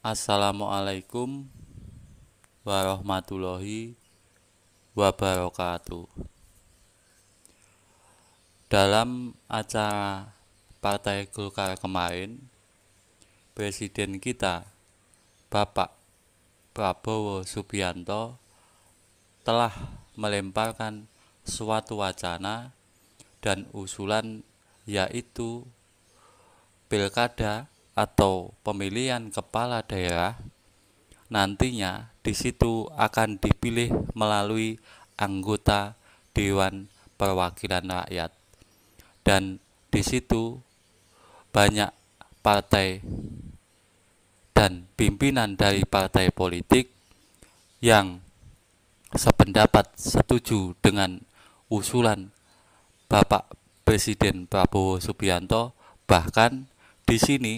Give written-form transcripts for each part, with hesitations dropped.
Assalamualaikum warahmatullahi wabarakatuh. Dalam acara Partai Golkar kemarin, Presiden kita, Bapak Prabowo Subianto, telah melemparkan suatu wacana dan usulan, yaitu pilkada atau pemilihan kepala daerah nantinya di situ akan dipilih melalui anggota Dewan Perwakilan Rakyat, dan di situ banyak partai dan pimpinan dari partai politik yang sependapat setuju dengan usulan Bapak Presiden Prabowo Subianto. Bahkan di sini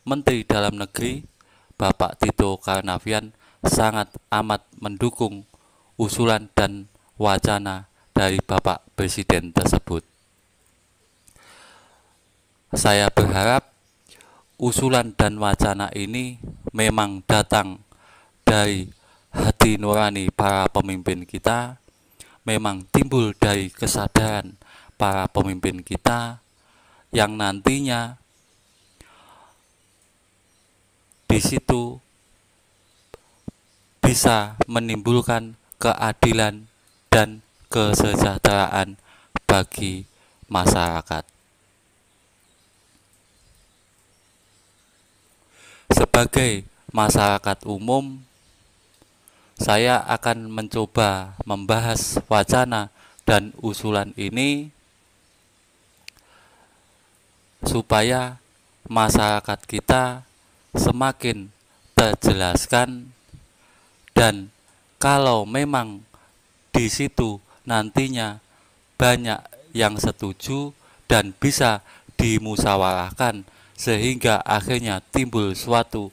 Menteri Dalam Negeri Bapak Tito Karnavian sangat amat mendukung usulan dan wacana dari Bapak Presiden tersebut. Saya berharap usulan dan wacana ini memang datang dari hati nurani para pemimpin kita, memang timbul dari kesadaran para pemimpin kita yang nantinya di situ bisa menimbulkan keadilan dan kesejahteraan bagi masyarakat. Sebagai masyarakat umum, saya akan mencoba membahas wacana dan usulan ini supaya masyarakat kita semakin terjelaskan, dan kalau memang di situ nantinya banyak yang setuju dan bisa dimusyawarahkan sehingga akhirnya timbul suatu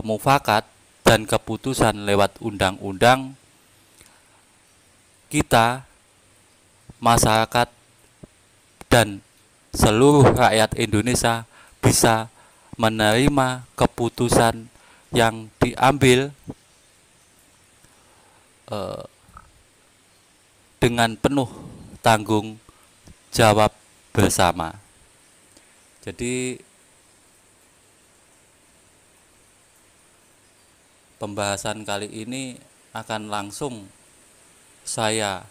mufakat dan keputusan lewat undang-undang, kita masyarakat dan seluruh rakyat Indonesia bisa menerima keputusan yang diambil dengan penuh tanggung jawab bersama. Jadi pembahasan kali ini akan langsung saya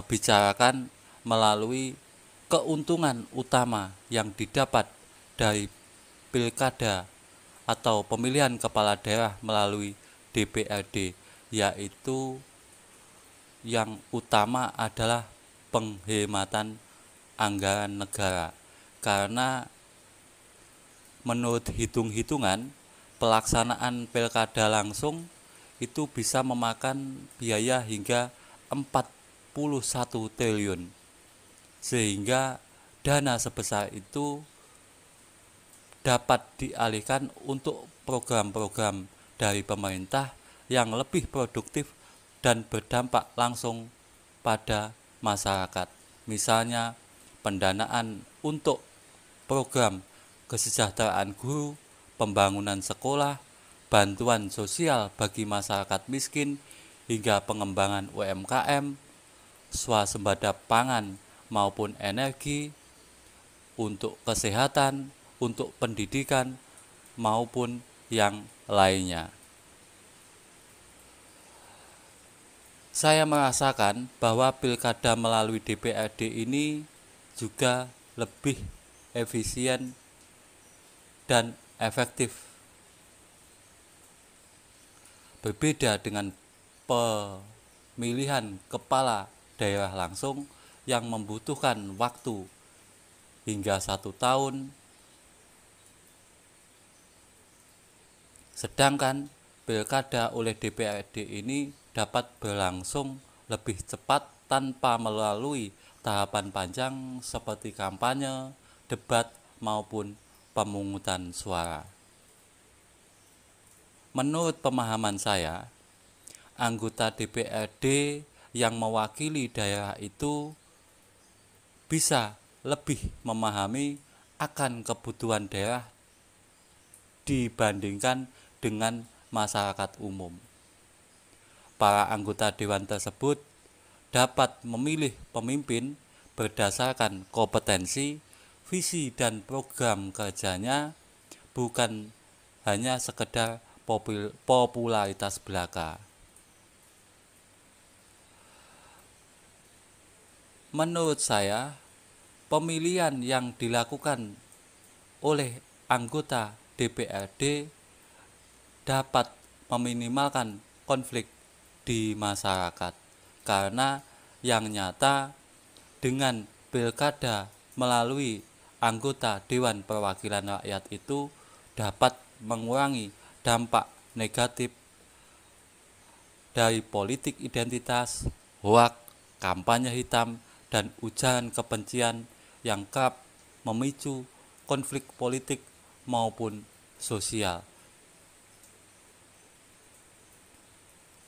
bicarakan melalui keuntungan utama yang didapat dari pilkada atau pemilihan kepala daerah melalui DPRD, yaitu yang utama adalah penghematan anggaran negara. Karena menurut hitung-hitungan, pelaksanaan pilkada langsung itu bisa memakan biaya hingga 41 triliun, sehingga dana sebesar itu dapat dialihkan untuk program-program dari pemerintah yang lebih produktif dan berdampak langsung pada masyarakat. Misalnya pendanaan untuk program kesejahteraan guru, pembangunan sekolah, bantuan sosial bagi masyarakat miskin, hingga pengembangan UMKM, swasembada pangan maupun energi, untuk kesehatan, untuk pendidikan, maupun yang lainnya. Saya merasakan bahwa pilkada melalui DPRD ini juga lebih efisien dan efektif, berbeda dengan pemilihan kepala daerah langsung yang membutuhkan waktu hingga 1 tahun, sedangkan pilkada oleh DPRD ini dapat berlangsung lebih cepat tanpa melalui tahapan panjang seperti kampanye, debat, maupun pemungutan suara. Menurut pemahaman saya, anggota DPRD yang mewakili daerah itu bisa lebih memahami akan kebutuhan daerah dibandingkan dengan masyarakat umum. Para anggota dewan tersebut dapat memilih pemimpin berdasarkan kompetensi, visi dan program kerjanya, bukan hanya sekedar popularitas belaka. Menurut saya, pemilihan yang dilakukan oleh anggota DPRD dapat meminimalkan konflik di masyarakat, karena yang nyata dengan pilkada melalui anggota Dewan Perwakilan Rakyat itu dapat mengurangi dampak negatif dari politik identitas, hoak, kampanye hitam, dan ujaran kebencian yang kerap memicu konflik politik maupun sosial.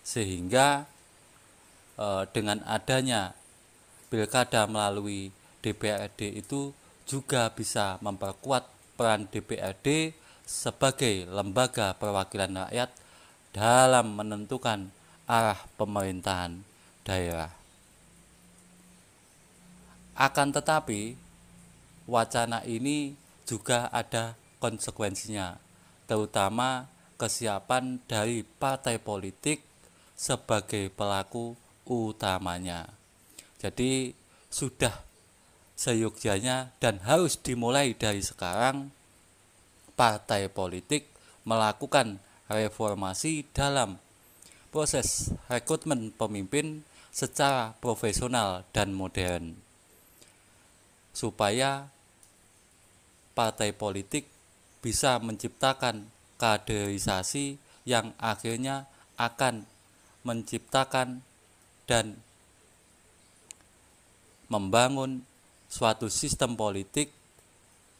Sehingga dengan adanya pilkada melalui DPRD itu juga bisa memperkuat peran DPRD sebagai lembaga perwakilan rakyat dalam menentukan arah pemerintahan daerah. Akan tetapi, wacana ini juga ada konsekuensinya, terutama kesiapan dari partai politik sebagai pelaku utamanya. Jadi sudah seyogyanya dan harus dimulai dari sekarang partai politik melakukan reformasi dalam proses rekrutmen pemimpin secara profesional dan modern, supaya partai politik bisa menciptakan kaderisasi yang akhirnya akan menciptakan dan membangun suatu sistem politik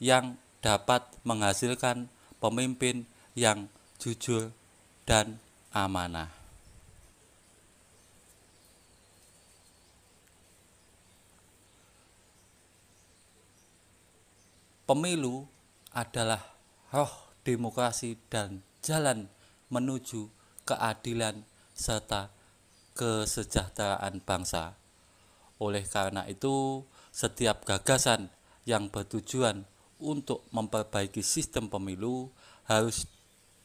yang dapat menghasilkan pemimpin yang jujur dan amanah. Pemilu adalah roh demokrasi dan jalan menuju keadilan serta kesejahteraan bangsa. Oleh karena itu, setiap gagasan yang bertujuan untuk memperbaiki sistem pemilu harus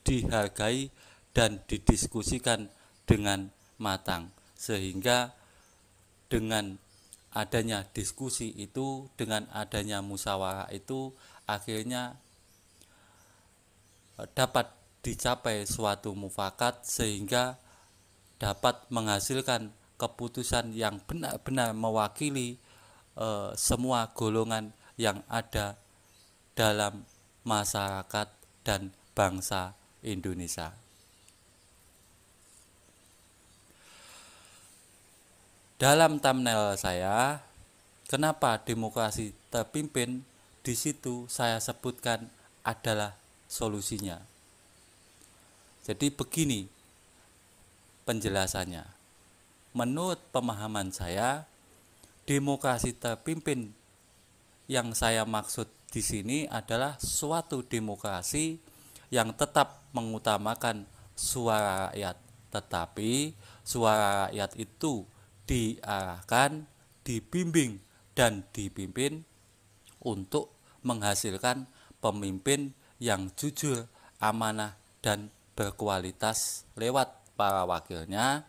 dihargai dan didiskusikan dengan matang, sehingga dengan adanya diskusi itu, dengan adanya musyawarah itu, akhirnya dapat dicapai suatu mufakat sehingga dapat menghasilkan keputusan yang benar-benar mewakili semua golongan yang ada dalam masyarakat dan bangsa Indonesia. Dalam thumbnail saya, kenapa demokrasi terpimpin, di situ saya sebutkan adalah solusinya. Jadi begini penjelasannya. Menurut pemahaman saya, demokrasi terpimpin yang saya maksud di sini adalah suatu demokrasi yang tetap mengutamakan suara rakyat, tetapi suara rakyat itu diarahkan, dibimbing, dan dipimpin untuk menghasilkan pemimpin yang jujur, amanah, dan berkualitas lewat para wakilnya,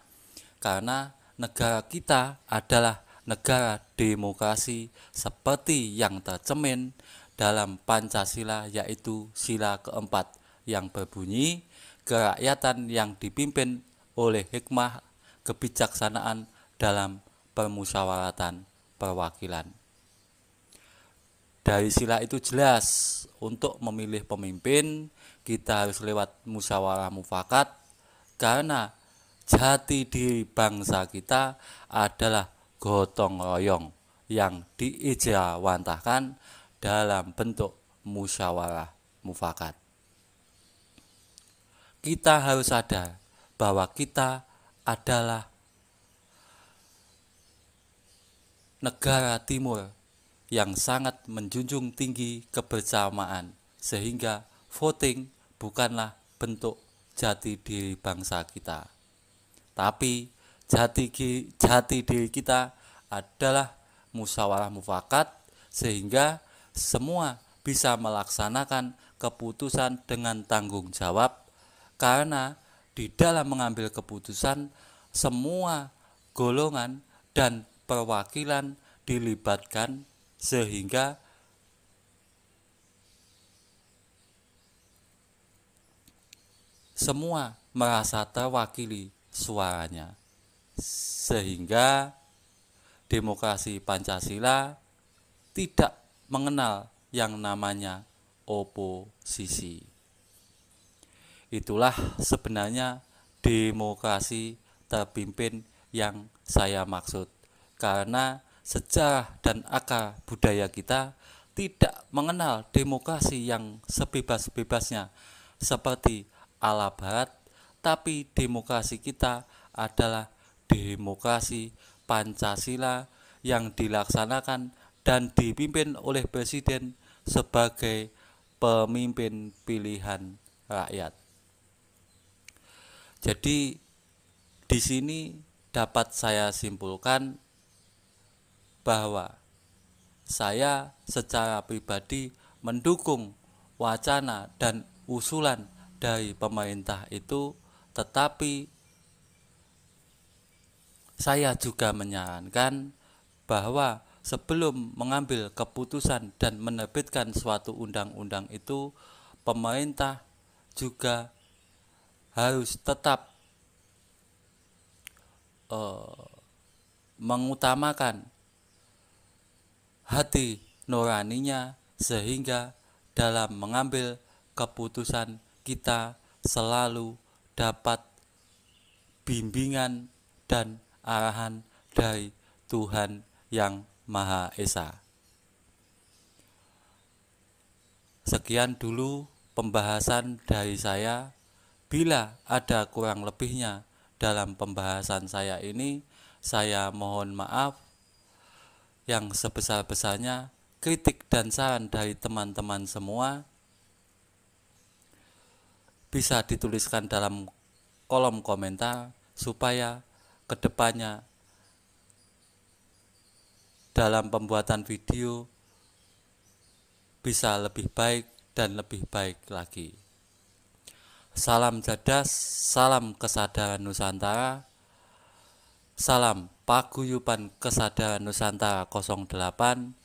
karena negara kita adalah negara demokrasi seperti yang tercemin dalam Pancasila, yaitu sila keempat yang berbunyi kerakyatan yang dipimpin oleh hikmah kebijaksanaan dalam permusyawaratan perwakilan. Dari sila itu jelas, untuk memilih pemimpin kita harus lewat musyawarah mufakat, karena jati diri bangsa kita adalah gotong royong yang diijawantahkan dalam bentuk musyawarah mufakat. Kita harus sadar bahwa kita adalah negara timur yang sangat menjunjung tinggi kebersamaan, sehingga voting bukanlah bentuk jati diri bangsa kita, tapi jati diri kita adalah musyawarah mufakat, sehingga semua bisa melaksanakan keputusan dengan tanggung jawab, karena di dalam mengambil keputusan semua golongan dan perwakilan dilibatkan, sehingga semua merasa terwakili suaranya, sehingga demokrasi Pancasila tidak mengenal yang namanya oposisi. Itulah sebenarnya demokrasi terpimpin yang saya maksud, karena sejarah dan akar budaya kita tidak mengenal demokrasi yang sebebas-bebasnya seperti ala barat, tapi demokrasi kita adalah demokrasi Pancasila yang dilaksanakan dan dipimpin oleh presiden sebagai pemimpin pilihan rakyat. Jadi di sini dapat saya simpulkan bahwa saya secara pribadi mendukung wacana dan usulan dari pemerintah itu, tetapi saya juga menyarankan bahwa sebelum mengambil keputusan dan menerbitkan suatu undang-undang itu, pemerintah juga harus tetap mengutamakan hati nuraninya, sehingga dalam mengambil keputusan kita selalu dapat bimbingan dan arahan dari Tuhan Yang Maha Esa. Sekian dulu pembahasan dari saya. Bila ada kurang lebihnya dalam pembahasan saya ini, saya mohon maaf. Yang sebesar-besarnya kritik dan saran dari teman-teman semua bisa dituliskan dalam kolom komentar, supaya kedepannya dalam pembuatan video bisa lebih baik dan lebih baik lagi. Salam cerdas, salam kesadaran Nusantara, salam paguyuban kesadaran Nusantara 08.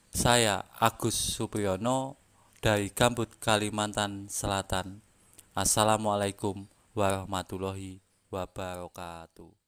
Saya Agus Supriyono dari Gambut, Kalimantan Selatan. Assalamualaikum warahmatullahi wabarakatuh.